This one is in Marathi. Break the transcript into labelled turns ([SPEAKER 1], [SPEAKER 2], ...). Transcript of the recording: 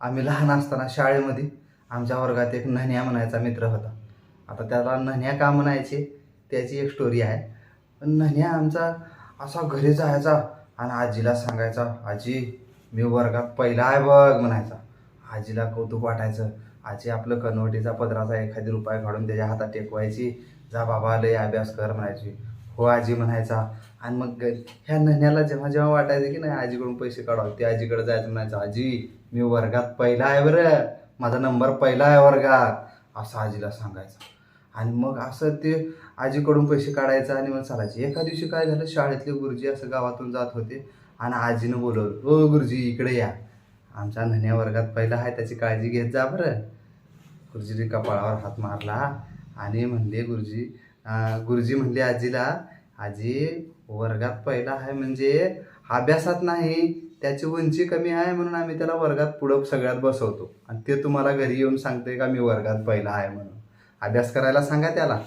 [SPEAKER 1] आम्ही लहान असताना शाळेमध्ये आमच्या वर्गात एक नन्या म्हणायचा मित्र होता. आता त्याला नन्या का म्हणायचे त्याची एक स्टोरी आहे. पण नन्या आमचा असा घरी जायचा आणि आजीला सांगायचा, आजी मी वर्गात पहिला आहे बघ म्हणायचा. आजीला कौतुक वाटायचं. आजी आपलं कनवटीचा पदराचा एखादी रुपया काढून त्याच्या हातात टेकवायची. जा बाबा लय अभ्यास कर म्हणायची. हो आजी म्हणायचा. आणि मग ह्या नन्याला जेव्हा जेव्हा वाटायचं की नाही आजीकडून पैसे काढावे ते आजीकडे जायचं म्हणायचं, आजी मी वर्गात पहिला आहे बरं, माझा नंबर पहिला आहे वर्गात, असं आजीला सांगायचं. आणि मग असं ते आजीकडून पैसे काढायचं आणि मग चालायचे. एका दिवशी काय झालं, शाळेतले गुरुजी असं गावातून जात होते आणि आजीनं बोलवलं, ओ गुरुजी इकडे या, आमचा नन्या वर्गात पहिला आहे त्याची काळजी घेत जा बरं. गुरुजीने कपाळावर हात मारला आणि म्हणले गुरुजी म्हणले आजीला, आजी वर्गात पहिला आहे म्हणजे अभ्यासात नाही, त्याची उंची कमी आहे म्हणून आम्ही त्याला वर्गात पुढं सगळ्यात बसवतो आणि ते तुम्हाला घरी येऊन सांगते का मी वर्गात पहिला आहे म्हणून. अभ्यास करायला सांगा त्याला.